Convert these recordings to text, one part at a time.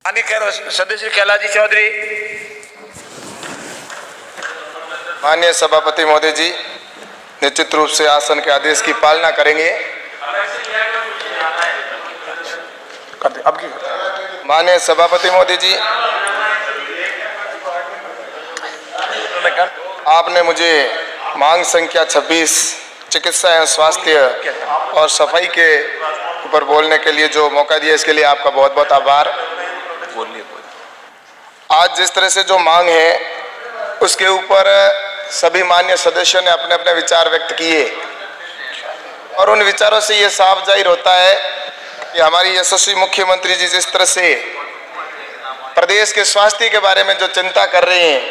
सदस्य कैलाश चौधरी। माननीय सभापति महोदय जी निश्चित रूप से आसन के आदेश की पालना करेंगे। माननीय सभापति महोदय जी, आपने मुझे मांग संख्या 26 चिकित्सा एवं स्वास्थ्य और सफाई के ऊपर बोलने के लिए जो मौका दिया, इसके लिए आपका बहुत बहुत आभार। आज जिस तरह से जो मांग है उसके ऊपर सभी मान्य सदस्यों ने अपने अपने विचार व्यक्त किए और उन विचारों से ये साफ जाहिर होता है कि हमारी यशस्वी मुख्यमंत्री जी जिस तरह से प्रदेश के स्वास्थ्य के बारे में जो चिंता कर रहे हैं,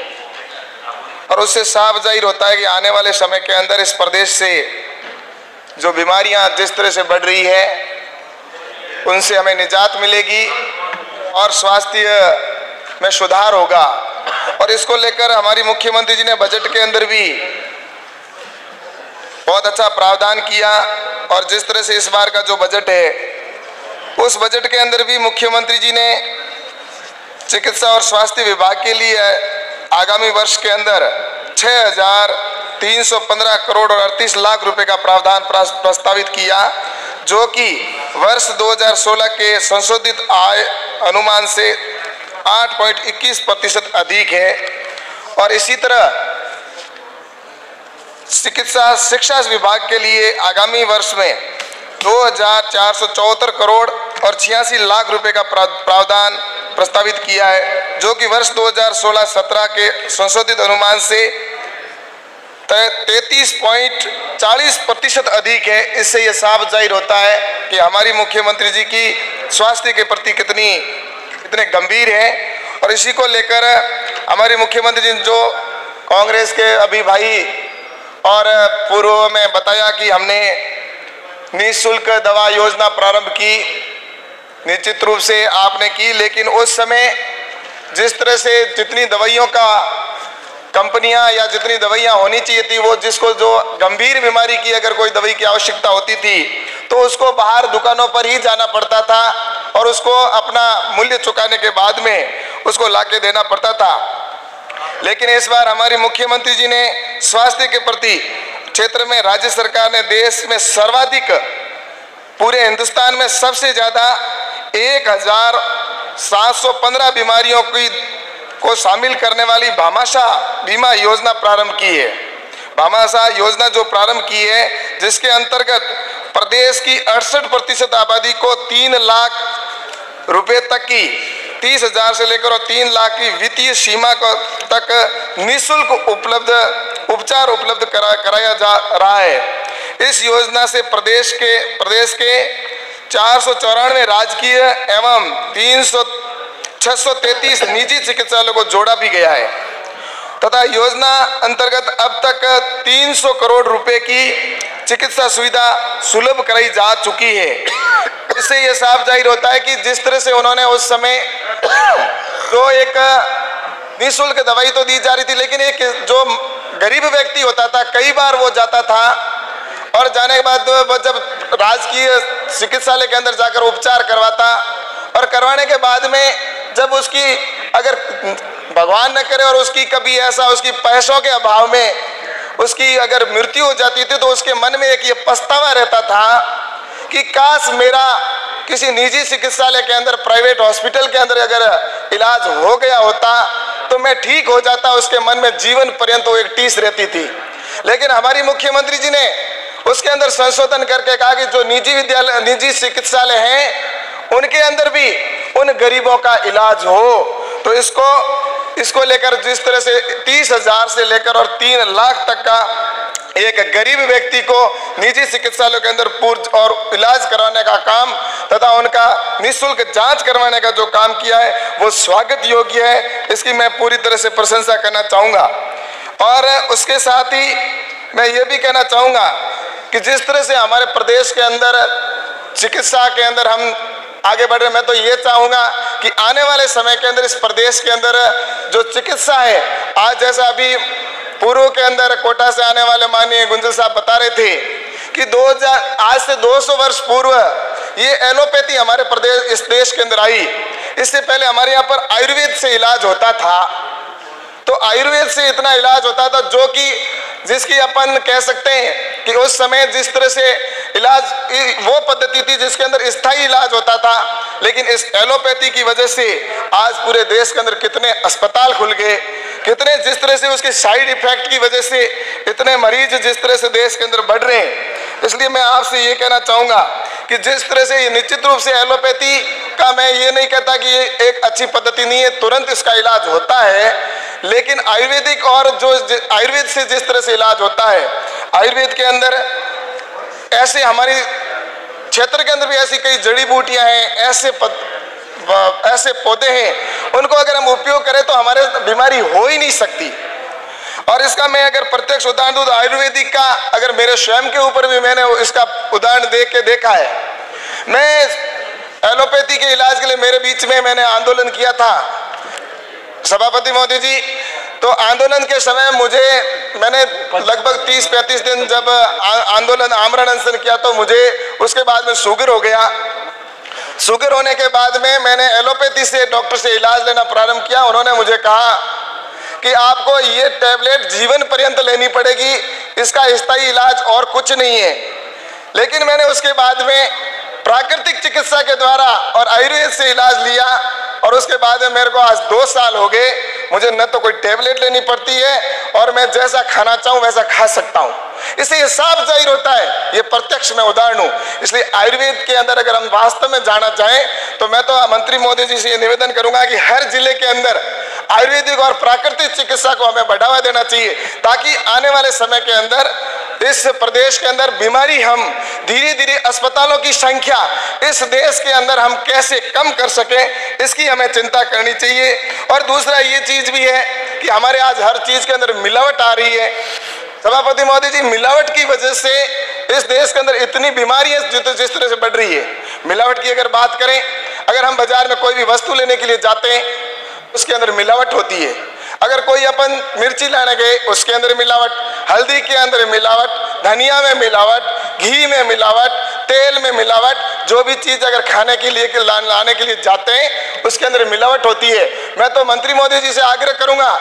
और उससे साफ जाहिर होता है कि आने वाले समय के अंदर इस प्रदेश से जो बीमारियां जिस तरह से बढ़ रही है उनसे हमें निजात मिलेगी और स्वास्थ्य में सुधार होगा। और इसको लेकर हमारी मुख्यमंत्री जी ने बजट के अंदर भी बहुत अच्छा प्रावधान किया और जिस तरह से इस बार का जो बजट है उस बजट के अंदर भी मुख्यमंत्री जी ने चिकित्सा और स्वास्थ्य विभाग के लिए आगामी वर्ष के अंदर 6,315 करोड़ और 38 लाख रुपए का प्रावधान प्रस्तावित किया, जो कि वर्ष 2016 के संशोधित आय अनुमान से 8.21% अधिक है। और इसी तरह चिकित्सा शिक्षा विभाग के लिए आगामी वर्ष में 2,474 करोड़ और 86 लाख रुपए का प्रावधान प्रस्तावित किया है, जो कि वर्ष 2016-17 के संशोधित अनुमान से 33.40% अधिक है। इससे यह साफ जाहिर होता है कि हमारी मुख्यमंत्री जी की स्वास्थ्य के प्रति कितने गंभीर है। और इसी को लेकर हमारी मुख्यमंत्री जी जो कांग्रेस के अभी भाई और पूर्व में बताया कि हमने निःशुल्क दवा योजना प्रारंभ की, निश्चित रूप से आपने की, लेकिन उस समय जिस तरह से जितनी दवाइयों का कंपनियां या जितनी दवाइयां होनी चाहिए थी, वो जिसको जो गंभीर बीमारी की अगर कोई दवाई की आवश्यकता होती थी तो उसको बाहर दुकानों पर ही जाना पड़ता था और उसको अपना मूल्य चुकाने के बाद में उसको लाके देना पड़ता था। लेकिन इस बार हमारी मुख्यमंत्री जी ने स्वास्थ्य के प्रति क्षेत्र में राज्य सरकार ने देश में सर्वाधिक, पूरे हिंदुस्तान में सबसे ज्यादा 1,715 बीमारियों को शामिल करने वाली भामाशाह बीमा योजना प्रारंभ की है। भामाशाह योजना जो प्रारंभ की है, जिसके अंतर्गत प्रदेश की 68% आबादी को 3 लाख रुपए तक की 30,000 से लेकर 3 लाख की वित्तीय सीमा तक निःशुल्क उपचार उपलब्ध कराया जा रहा है। इस योजना से प्रदेश के 494 राजकीय एवं 633 निजी चिकित्सालयों को जोड़ा भी गया है तथा योजना अंतर्गत अब तक 300 करोड़ रुपए की चिकित्सा सुविधा सुलभ कराई जा चुकी है। इससे यह साफ जाहिर होता है कि जिस तरह से उन्होंने उस समय जो एक निःशुल्क दवाई तो दी जा रही थी, लेकिन एक जो गरीब व्यक्ति होता था कई बार वो जाता था और जाने के बाद वो जब राजकीय चिकित्सालय के अंदर जाकर उपचार करवाता और करवाने के बाद में जब उसकी अगर भगवान न करे और उसकी कभी ऐसा उसकी पैसों के अभाव में उसकी अगर मृत्यु हो जाती थी तो उसके मन में एक ये पछतावा रहता था कि काश मेरा किसी निजी चिकित्सालय के अंदर, प्राइवेट हॉस्पिटल के अंदर अगर इलाज हो गया होता तो मैं ठीक हो जाता। उसके मन में जीवन पर्यंत वो एक टीस रहती थी। लेकिन हमारी मुख्यमंत्री जी ने उसके अंदर संशोधन करके कहा कि जो निजी चिकित्सालय हैं उनके अंदर भी उन गरीबों का इलाज हो। तो इसको लेकर जिस तरह से 30,000 से लेकर और 3 लाख तक का एक गरीब व्यक्ति को निजी चिकित्सालयों के अंदर पूर्ण और इलाज करवाने का काम तथा उनका निःशुल्क जांच करवाने का जो काम किया है वो स्वागत योग्य है। इसकी मैं पूरी तरह से प्रशंसा करना चाहूँगा। और उसके साथ ही मैं ये भी कहना चाहूँगा कि जिस तरह से हमारे प्रदेश के अंदर चिकित्सा के अंदर हम आगे बढ़ रहे, मैं तो ये चाहूँगा कि आने वाले समय के अंदर इस प्रदेश के अंदर जो चिकित्सा है, आज जैसा अभी पूर्व के अंदर कोटा से आने वाले माननीय गुंजल साहब बता रहे थे कि आज से 200 वर्ष पूर्व ये एलोपैथी हमारे प्रदेश इस देश के अंदर आई, इससे पहले हमारे यहाँ पर आयुर्वेद से इलाज होता था, तो आयुर्वेद से इतना इलाज होता था जो कि जिसकी अपन कह सकते हैं कि उस समय जिस तरह से इलाज वो पद्धति थी जिसके अंदर स्थायी इलाज होता था। लेकिन इस एलोपैथी की वजह से आज पूरे देश के अंदर कितने अस्पताल खुल गए, कितने जिस तरह से उसके साइड इफेक्ट की वजह से इतने मरीज जिस तरह से देश के अंदर बढ़ रहे हैं। इसलिए मैं आपसे ये कहना चाहूँगा कि जिस तरह से निश्चित रूप से एलोपैथी का मैं ये नहीं कहता कि ये एक अच्छी पद्धति नहीं है, तुरंत इसका इलाज होता है, लेकिन आयुर्वेदिक और जो आयुर्वेद से जिस तरह से इलाज होता है, आयुर्वेद के अंदर ऐसे हमारे क्षेत्र के अंदर भी ऐसी कई जड़ी बूटियां हैं, ऐसे पौधे हैं, उनको अगर हम उपयोग करें तो हमारे बीमारी हो ही नहीं सकती। और इसका मैं अगर प्रत्यक्ष उदाहरण दूं तो आयुर्वेदिक का अगर मेरे स्वयं के ऊपर भी मैंने इसका उदाहरण देख के देखा है। मैं एलोपैथी के इलाज के लिए मेरे बीच में मैंने आंदोलन किया था सभापति महोदय जी, तो आंदोलन के समय मैंने लगभग 30-35 दिन जब आंदोलन आमरण अनशन किया तो मुझे उसके बाद में शुगर हो गया। शुगर होने के बाद में मैंने एलोपैथी से डॉक्टर से इलाज लेना प्रारंभ किया। उन्होंने मुझे कहा कि आपको ये टैबलेट जीवन पर्यंत लेनी पड़ेगी, इसका स्थायी इलाज और कुछ नहीं है। लेकिन मैंने उसके बाद में प्राकृतिक चिकित्सा के द्वारा और आयुर्वेद से इलाज लिया और उसके बाद में मेरे को आज 2 साल हो गए, मुझे न तो कोई टैबलेट लेनी पड़ती है और मैं जैसा खाना चाहूँ वैसा खा सकता हूँ। इससे ये साफ जाहिर होता है, ये प्रत्यक्ष मैं उदाहरण हूँ। इसलिए आयुर्वेद के अंदर अगर हम वास्तव में जाना चाहें तो मैं तो मंत्री महोदय जी से ये निवेदन करूंगा कि हर जिले के अंदर आयुर्वेदिक और प्राकृतिक चिकित्सा को हमें बढ़ावा देना चाहिए, ताकि आने वाले समय के अंदर इस प्रदेश के अंदर बीमारी हम धीरे धीरे अस्पतालों की संख्या इस देश के अंदर हम कैसे कम कर सकें, इसकी हमें चिंता करनी चाहिए। और दूसरा ये चीज भी है कि हमारे आज हर चीज के अंदर मिलावट आ रही है। सभापति महोदय जी, मिलावट की वजह से इस देश के अंदर इतनी बीमारियां जिस तरह से बढ़ रही है। मिलावट की अगर बात करें, अगर हम बाजार में कोई भी वस्तु लेने के लिए जाते हैं उसके अंदर मिलावट होती है। अगर कोई अपन मिर्ची लाने गए उसके अंदर मिलावट, हल्दी के अंदर मिलावट, धनिया में मिलावट, घी में मिलावट, तेल में मिलावट, जो भी चीज अगर खाने के लिए लाने के लिए जाते हैं उसके अंदर मिलावट होती है। मैं तो मंत्री महोदय जी से आग्रह करूंगा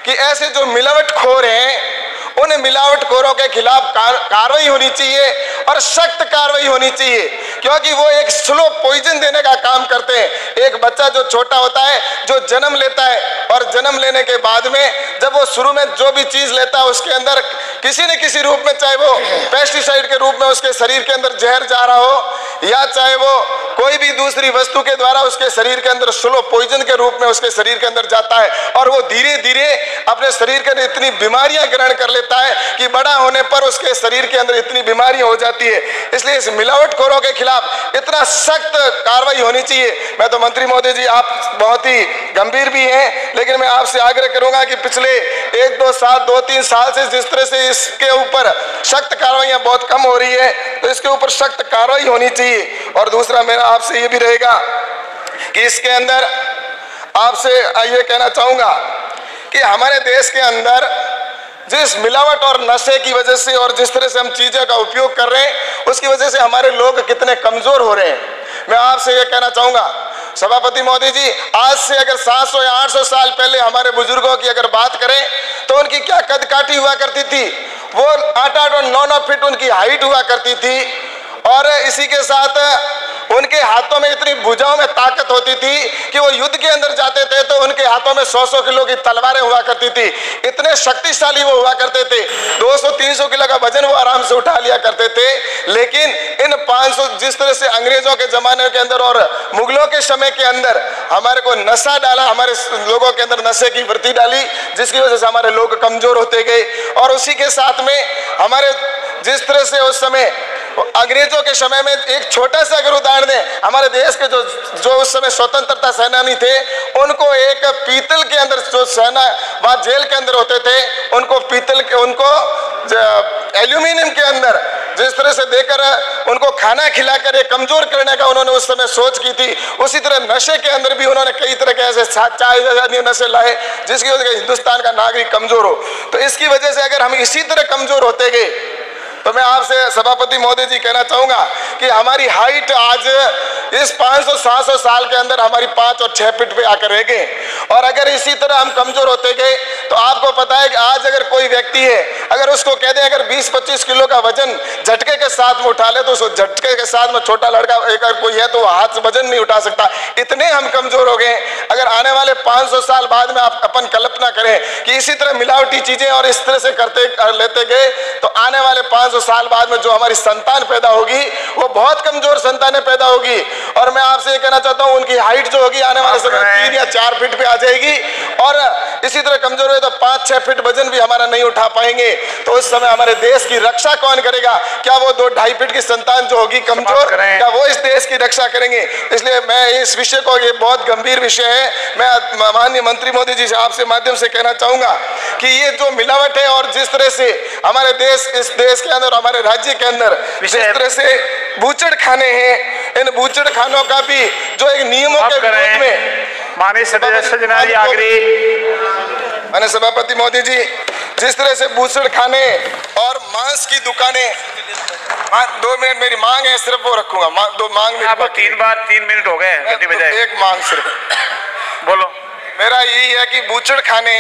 कि ऐसे जो मिलावटखोर हैं उन मिलावटखोरों के खिलाफ कार्रवाई होनी चाहिए और सख्त कार्रवाई होनी चाहिए, क्योंकि वो एक स्लो पॉइजन देने का काम करते हैं। एक बच्चा जो छोटा होता है, जो जन्म लेता है और जन्म लेने के बाद में जब वो शुरू में जो भी चीज लेता है उसके अंदर किसी न किसी रूप में, चाहे वो पेस्टिसाइड के रूप में उसके शरीर के अंदर जहर जा रहा हो या चाहे वो कोई भी दूसरी वस्तु के द्वारा उसके शरीर के अंदर स्लो पॉइजन के रूप में उसके शरीर के अंदर जाता है और वो धीरे धीरे अपने शरीर के अंदर इतनी बीमारियां ग्रहण कर लेता है कि बड़ा होने पर उसके शरीर के अंदर इतनी बीमारियां हो जाती है। इसलिए इस मिलावटखोरों के खिलाफ इतना सख्त कार्रवाई होनी चाहिए। मैं तो मंत्री महोदय जी, आप बहुत ही गंभीर भी हैं, लेकिन मैं आपसे आग्रह करूंगा कि पिछले 1-2 साल 2-3 साल से जिस तरह से इसके ऊपर सख्त कार्रवाइयां बहुत कम हो रही है, तो इसके ऊपर सख्त कार्रवाई होनी चाहिए। और दूसरा मेरा आपसे ये भी रहेगा कि इसके अंदर आपसे ये कहना चाहूंगा कि हमारे देश के अंदर जिस मिलावट और नशे की वजह से और जिस तरह से हम चीज़ों का उपयोग कर रहे हैं उसकी वजह से हमारे लोग कितने कमज़ोर हो रहे हैं। मैं आपसे ये कहना चाहूँगा सभापति महोदय जी, आज से अगर 700 या 800 साल पहले हमारे बुजुर्गों की अगर बात करें तो उनकी क्या कद काठी हुआ करती थी, वो 8-8 और 9-9 फीट उनकी हाइट हुआ करती थी और इसी के साथ उनके हाथों में इतनी भुजाओं में ताकत होती थी कि वो युद्ध के अंदर जाते थे तो उनके हाथों में 100-100 किलो की तलवारें हुआ करती थी। इतने शक्तिशाली वो हुआ करते थे, 200-300 किलो का वजन वो आराम से उठा लिया करते थे। लेकिन इन 500 जिस तरह से अंग्रेजों के जमाने के अंदर और मुगलों के समय के अंदर हमारे को नशा डाला, हमारे लोगों के अंदर नशे की वृत्ति डाली, जिसकी वजह से हमारे लोग कमजोर होते गए। और उसी के साथ में हमारे जिस तरह से उस समय अंग्रेजों के समय में एक छोटा सा अगर उदाहरण दें, हमारे देश के जो उस समय स्वतंत्रता सेनानी थे उनको एक पीतल के अंदर जो सेना वहाँ जेल के अंदर होते थे उनको पीतल के उनको एल्यूमिनियम के अंदर जिस तरह से देकर उनको खाना खिलाकर एक कमजोर करने का उन्होंने उस समय सोच की थी। उसी तरह नशे के अंदर भी उन्होंने कई तरह के ऐसे 4 नशे लाए जिसकी वजह से हिंदुस्तान का नागरिक कमजोर हो। तो इसकी वजह से अगर हम इसी तरह कमजोर होते गए तो मैं आपसे सभापति महोदय जी कहना चाहूंगा कि हमारी हाइट आज इस 500-700 साल के अंदर हमारी 5 और 6 फीट पे आकर रह गए। और अगर इसी तरह हम कमजोर होते गए तो आपको पता है कि आज अगर कोई व्यक्ति है, अगर उसको कह दें अगर 20-25 किलो का वजन झटके के साथ में उठा ले तो उस झटके के साथ में छोटा लड़का अगर कोई है तो वो हाथ से वजन नहीं उठा सकता, इतने हम कमजोर हो गए। अगर आने वाले 500 साल बाद में आप अपन कल्पना करें कि इसी तरह मिलावटी चीजें और इस तरह से करते लेते गए तो आने वाले 500 साल बाद में जो हमारी संतान पैदा होगी वो बहुत कमजोर संतानें पैदा होगी। और मैं आपसे ये कहना चाहता हूँ उनकी हाइट जो होगी आने वाले समय 3 या 4 फीट पे आ जाएगी और इसी तरह कमजोर हुए तो 5-6 फीट वजन भी हमारा नहीं उठा पाएंगे। तो उस समय हमारे देश की रक्षा कौन करेगा? क्या वो 2-2.5 फीट की संतान जो होगी कमजोर, क्या वो इस देश की रक्षा करेंगे? इसलिए मैं इस विषय को, ये बहुत गंभीर विषय है, मैं माननीय मंत्री मोदी जी से आपसे माध्यम से कहना चाहूंगा कि ये जो मिलावट है और जिस तरह से हमारे देश, इस देश के अंदर, हमारे राज्य के अंदर जिस तरह से बूचड़ खाने हैं, इन बूचड़ खानों का भी जो एक नियमों के विरोध में माननीय सजना जी माननीय सभापति मोदी जी, जिस तरह से बूचड़ खाने और मांस की दुकानें, 2 मिनट मेरी मांग है, सिर्फ वो रखूंगा, 2 मांग मेरी 3 मिनट हो गए, एक मांग सिर्फ बोलो। मेरा यही है कि बूचड़ खाने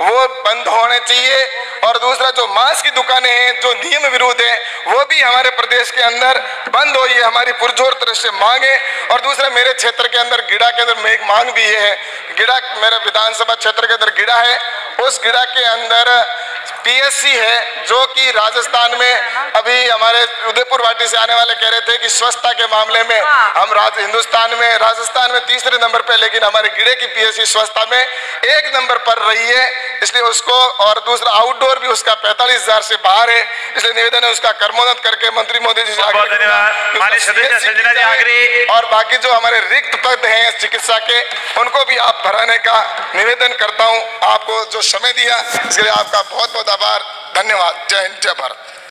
वो बंद होने चाहिए और दूसरा जो मांस की दुकानें हैं जो नियम विरोध है वो भी हमारे प्रदेश के अंदर बंद हो, ये हमारी पुरजोर तरह से मांग है। और दूसरा मेरे क्षेत्र के अंदर गिड़ा के अंदर में एक मांग भी ये है, गिड़ा मेरे विधानसभा क्षेत्र के अंदर गिड़ा है, उस गिड़ा के अंदर पीएससी है जो कि राजस्थान में, अभी हमारे उदयपुर वाटी से आने वाले कह रहे थे कि स्वच्छता के मामले में हम राजस्थान में 3रे नंबर पे, लेकिन हमारे गिड़े की पीएससी स्वच्छता में 1 नंबर पर रही है, इसलिए उसको, और दूसरा आउटडोर भी उसका 45,000 से बाहर है, इसलिए निवेदन है उसका कर्मोन्नत करके मंत्री मोदी जी से और बाकी जो हमारे रिक्त पद हैं चिकित्सा के उनको भी आप भराने का निवेदन करता हूं। आपको जो समय दिया इसके लिए आपका बहुत बहुत आभार, धन्यवाद। जय हिंद, जय भारत।